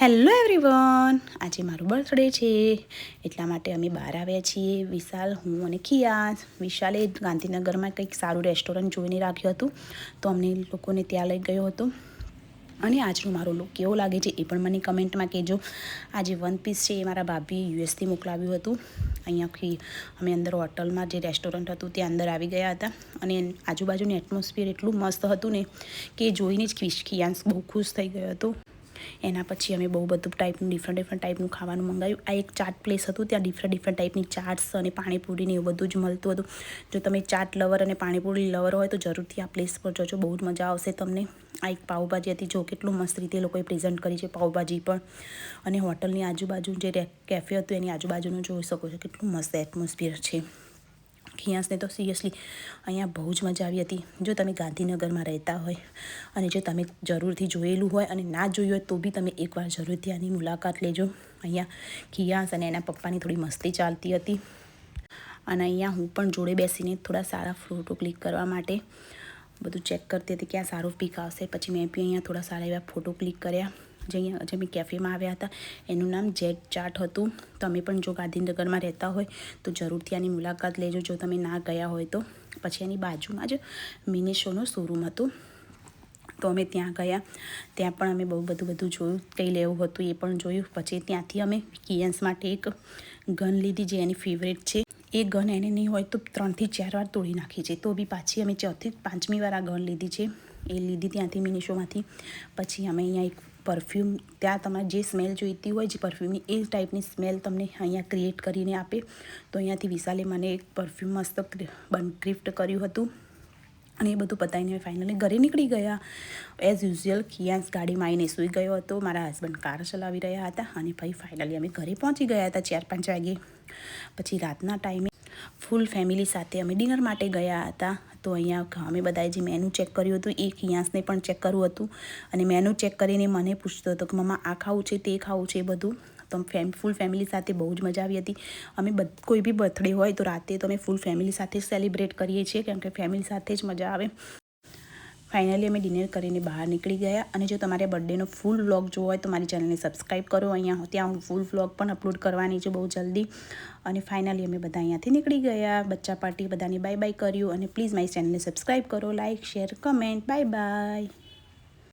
Hello everyone, આજે મારું birthday છે એટલા માટે અમે બહાર આવ્યા છીએ. વિશાલ, હું અને ખિયા. વિશાલે ગાંધીનગરમાં કંઈક સારું રેસ્ટોરન્ટ જોઈને રાખ્યું હતું, તો અમને લોકોને ત્યાં લઈ ગયો હતો. અને આજનો મારો લુક કેવો લાગે છે એ પણ મને કમેન્ટમાં કહેજો. આજે વન પીસ છે એ મારા ભાભીએ યુએસથી મોકલાવ્યું હતું. અહીંયાથી અમે અંદર હોટલમાં જે રેસ્ટોરન્ટ હતું ત્યાં અંદર આવી ગયા હતા. અને આજુબાજુનું એટમોસ્ફિયર એટલું મસ્ત હતું ને કે જોઈને જ ખિયાંશ બહુ ખુશ થઈ ગયો હતો. એના પછી અમે બહુ બધું ડિફરન્ટ ટાઈપનું ખાવાનું મંગાવ્યું. આ એક ચાટ પ્લેસ હતું, ત્યાં ડિફરન્ટ ટાઈપની ચાટ્સ અને પાણીપુરીને એવું બધું જ મળતું હતું. જો તમે ચાટ લવર અને પાણીપુરી લવર હોય તો જરૂરથી આ પ્લેસ પર જજો, બહુ જ મજા આવશે તમને. આ એક પાઉંભાજી હતી, જો કેટલું મસ્ત રીતે એ લોકોએ પ્રેઝન્ટ કરી છે પાઉંભાજી પણ. અને હોટલની આજુબાજુ જે કેફે હતું એની આજુબાજુનું જોઈ શકો છો, કેટલું મસ્ત એટમોસ્ફિયર છે. ખિયાંશને તો સિરિયસલી અહીંયા બહુ જ મજા આવી હતી. જો તમે ગાંધીનગરમાં રહેતા હોય અને જો તમે જરૂરથી જોયેલું હોય અને ના જોયું હોય તો બી તમે એકવાર જરૂરથી આની મુલાકાત લેજો. અહીંયા ખિયાંશ અને એના પપ્પાની થોડી મસ્તી ચાલતી હતી. અને અહીંયા હું પણ જોડે બેસીને થોડા સારા ફોટો ક્લિક કરવા માટે બધું ચેક કરતી હતી ક્યાં સારું પીક આવશે. પછી મેં બી અહીંયા થોડા સારા એવા ફોટો ક્લિક કર્યા. જે અમે કેફેમાં આવ્યા હતા એનું નામ જેટ ચાટ હતું. તમે પણ જો ગાંધીનગરમાં રહેતા હોય તો જરૂરથી આની મુલાકાત લેજો, જો તમે ના ગયા હોય તો. પછી એની બાજુમાં જ મિની શોનો શોરૂમ હતું, તો અમે ત્યાં ગયા. ત્યાં પણ અમે બહુ બધું જોયું, કંઈ લેવું હતું એ પણ જોયું. પછી ત્યાંથી અમે ખિયાંશ માટે એક ગન લીધી જે એની ફેવરેટ છે. એ ગન એને નહીં હોય તો 3 થી 4 વાર તોડી નાખી છે, તો બી પાછી અમે 4 થી 5મી વાર આ ગન લીધી છે. એ લીધી ત્યાંથી મિની શોમાંથી. પછી અમે અહીંયા એક પરફ્યુમ, ત્યાં તમારે જે સ્મેલ જોઈતી હોય જે પરફ્યુમની એ ટાઈપની સ્મેલ તમને અહીંયા ક્રિએટ કરીને આપે. તો અહીંયાથી વિશાલે મને એક પરફ્યુમ મસ્ત ગિફ્ટ કર્યું હતું. અને એ બધું પતાવીને ફાઇનલી ઘરે નીકળી ગયા. એઝ યુઝ્યુઅલ ખિયાંશ ગાડીમાં આવીને સૂઈ ગયો હતો, મારા હસબન્ડ કાર ચલાવી રહ્યા હતા. અને ભાઈ ફાઇનલી અમે ઘરે પહોંચી ગયા હતા 4-5 વાગે. પછી રાતના ટાઈમે ફૂલ ફેમિલી સાથે અમે ડિનર માટે ગયા હતા. તો અહીંયા અમે બધાએ જે મેનુ ચેક કર્યું હતું એ ખિયાંશને પણ ચેક કરવું હતું. અને મેનુ ચેક કરીને મને પૂછતો હતો કે મમ્મા આ ખાવું છે તે ખાવું છે બધું. તો ફૂલ ફેમિલી સાથે બહુ જ મજા આવી હતી. અમે કોઈ બી બર્થડે હોય તો રાતે તો અમે ફૂલ ફેમિલી સાથે સેલિબ્રેટ કરીએ છીએ, કેમ કે ફેમિલી સાથે જ મજા આવે. ફાઇનલી અમે ડિનર કરીને બહાર નીકળી ગયા. અને જો તમારે બર્થડેનો ફૂલ વ્લોગ જોવો હોય તો મારી ચેનલને સબસ્ક્રાઈબ કરો. ત્યાં હું ફૂલ વ્લોગ પણ અપલોડ કરવાની છે બહુ જલ્દી. અને ફાઇનલી અમે બધા અહીંયાથી નીકળી ગયા. બચ્ચા પાર્ટી બધાને બાય બાય કર્યું. અને પ્લીઝ મારી ચેનલને સબસ્ક્રાઈબ કરો, like, share, comment. Bye bye.